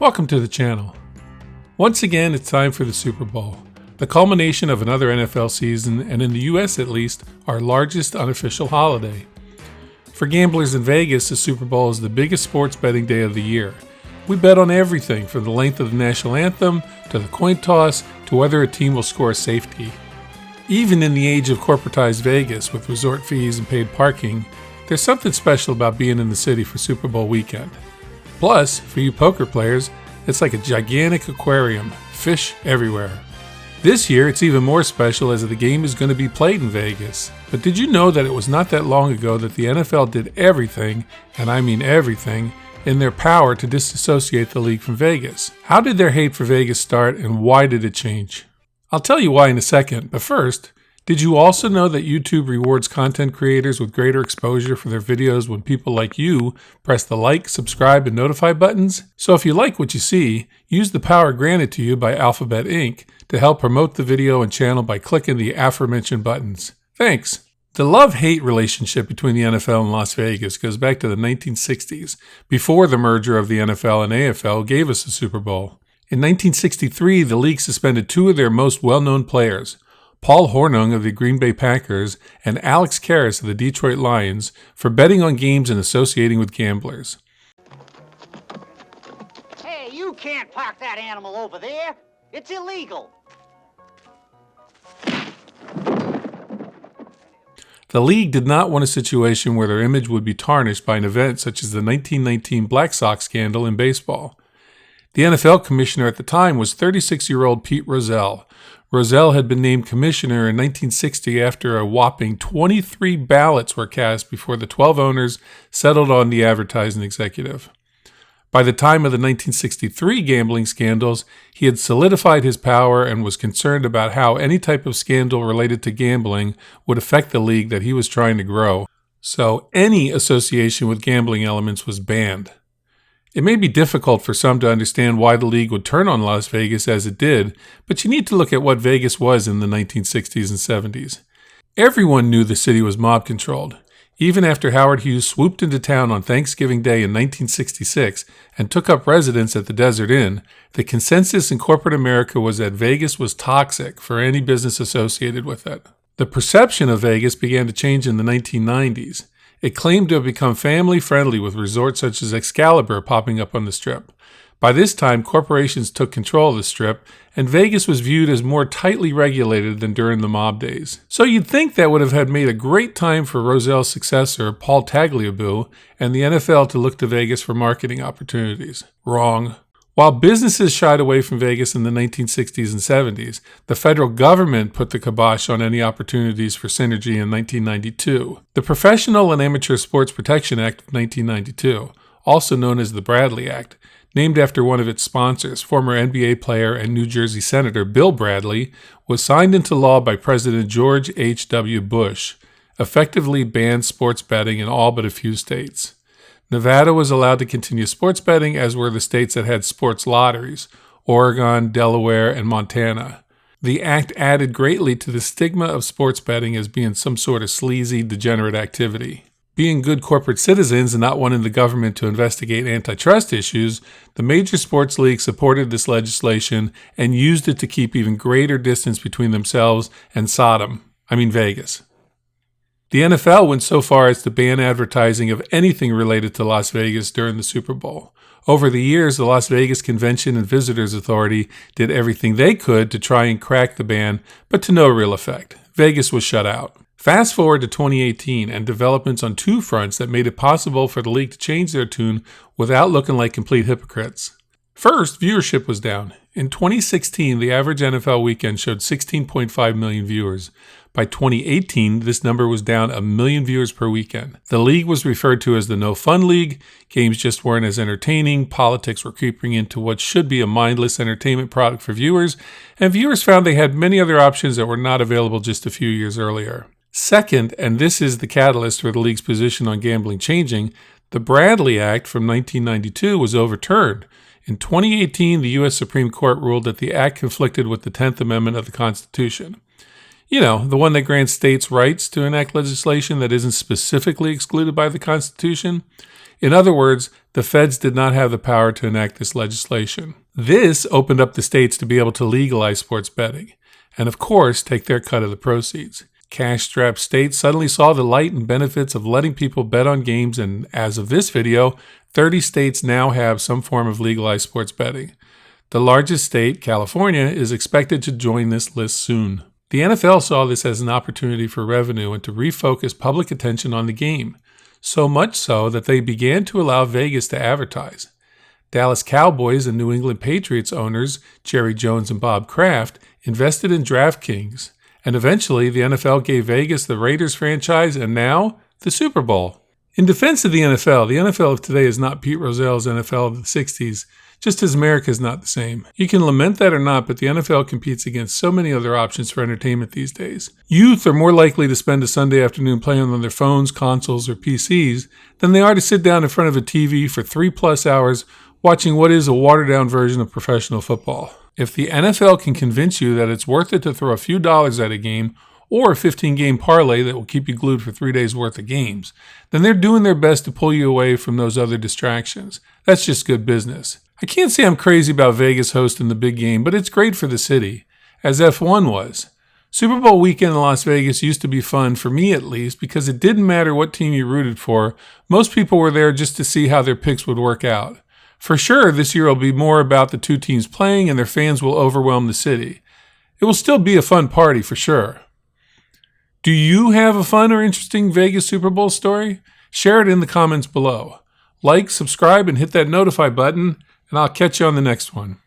Welcome to the channel. Once again, it's time for the Super Bowl, the culmination of another NFL season, and in the US at least, our largest unofficial holiday. For gamblers in Vegas, the Super Bowl is the biggest sports betting day of the year. We bet on everything from the length of the national anthem, to the coin toss, to whether a team will score a safety. Even in the age of corporatized Vegas with resort fees and paid parking, there's something special about being in the city for Super Bowl weekend. Plus, for you poker players, it's like a gigantic aquarium, fish everywhere. This year, it's even more special as the game is going to be played in Vegas. But did you know that it was not that long ago that the NFL did everything, and I mean everything, in their power to disassociate the league from Vegas? How did their hate for Vegas start, and why did it change? I'll tell you why in a second, but first, did you also know that YouTube rewards content creators with greater exposure for their videos when people like you press the like, subscribe, and notify buttons? So if you like what you see, use the power granted to you by Alphabet Inc. to help promote the video and channel by clicking the aforementioned buttons. Thanks! The love-hate relationship between the NFL and Las Vegas goes back to the 1960s, before the merger of the NFL and AFL gave us the Super Bowl. In 1963, the league suspended two of their most well-known players, Paul Hornung of the Green Bay Packers and Alex Karras of the Detroit Lions, for betting on games and associating with gamblers. Hey, you can't park that animal over there. It's illegal. The league did not want a situation where their image would be tarnished by an event such as the 1919 Black Sox scandal in baseball. The NFL commissioner at the time was 36-year-old Pete Rozelle. Rozelle had been named commissioner in 1960 after a whopping 23 ballots were cast before the 12 owners settled on the advertising executive. By the time of the 1963 gambling scandals, he had solidified his power and was concerned about how any type of scandal related to gambling would affect the league that he was trying to grow. So any association with gambling elements was banned. It may be difficult for some to understand why the league would turn on Las Vegas as it did, but you need to look at what Vegas was in the 1960s and 70s. Everyone knew the city was mob-controlled. Even after Howard Hughes swooped into town on Thanksgiving Day in 1966 and took up residence at the Desert Inn, the consensus in corporate America was that Vegas was toxic for any business associated with it. The perception of Vegas began to change in the 1990s. It claimed to have become family-friendly with resorts such as Excalibur popping up on the Strip. By this time, corporations took control of the Strip, and Vegas was viewed as more tightly regulated than during the mob days. So you'd think that would have had made a great time for Rozelle's successor, Paul Tagliabue, and the NFL to look to Vegas for marketing opportunities. Wrong. While businesses shied away from Vegas in the 1960s and 70s, the federal government put the kibosh on any opportunities for synergy in 1992. The Professional and Amateur Sports Protection Act of 1992, also known as the Bradley Act, named after one of its sponsors, former NBA player and New Jersey Senator Bill Bradley, was signed into law by President George H.W. Bush, effectively banned sports betting in all but a few states. Nevada was allowed to continue sports betting, as were the states that had sports lotteries, Oregon, Delaware, and Montana. The act added greatly to the stigma of sports betting as being some sort of sleazy, degenerate activity. Being good corporate citizens and not wanting the government to investigate antitrust issues, the major sports leagues supported this legislation and used it to keep even greater distance between themselves and Vegas. The NFL went so far as to ban advertising of anything related to Las Vegas during the Super Bowl. Over the years, the Las Vegas Convention and Visitors Authority did everything they could to try and crack the ban, but to no real effect. Vegas was shut out. Fast forward to 2018 and developments on two fronts that made it possible for the league to change their tune without looking like complete hypocrites. First, viewership was down. In 2016, the average NFL weekend showed 16.5 million viewers. By 2018, this number was down 1 million viewers per weekend. The league was referred to as the No Fun League. Games just weren't as entertaining. Politics were creeping into what should be a mindless entertainment product for viewers, and viewers found they had many other options that were not available just a few years earlier. Second, and this is the catalyst for the league's position on gambling changing, the Bradley Act from 1992 was overturned. In 2018, the U.S. Supreme Court ruled that the act conflicted with the 10th Amendment of the Constitution. You know, the one that grants states rights to enact legislation that isn't specifically excluded by the Constitution. In other words, the feds did not have the power to enact this legislation. This opened up the states to be able to legalize sports betting, and of course, take their cut of the proceeds. Cash-strapped states suddenly saw the light and benefits of letting people bet on games, and as of this video, 30 states now have some form of legalized sports betting. The largest state, California, is expected to join this list soon. The NFL saw this as an opportunity for revenue and to refocus public attention on the game, so much so that they began to allow Vegas to advertise. Dallas Cowboys and New England Patriots owners Jerry Jones and Bob Kraft invested in DraftKings, and eventually the NFL gave Vegas the Raiders franchise and now the Super Bowl. In defense of the NFL of today is not Pete Rozell's NFL of the 60s, just as America is not the same. You can lament that or not, but the NFL competes against so many other options for entertainment these days. Youth are more likely to spend a Sunday afternoon playing on their phones, consoles, or PCs than they are to sit down in front of a TV for 3+ hours watching what is a watered-down version of professional football. If the NFL can convince you that it's worth it to throw a few dollars at a game or a 15-game parlay that will keep you glued for 3 days worth of games, then they're doing their best to pull you away from those other distractions. That's just good business. I can't say I'm crazy about Vegas hosting the big game, but it's great for the city, as F1 was. Super Bowl weekend in Las Vegas used to be fun, for me at least, because it didn't matter what team you rooted for. Most people were there just to see how their picks would work out. For sure, this year will be more about the two teams playing and their fans will overwhelm the city. It will still be a fun party for sure. Do you have a fun or interesting Vegas Super Bowl story? Share it in the comments below. Like, subscribe, and hit that notify button, and I'll catch you on the next one.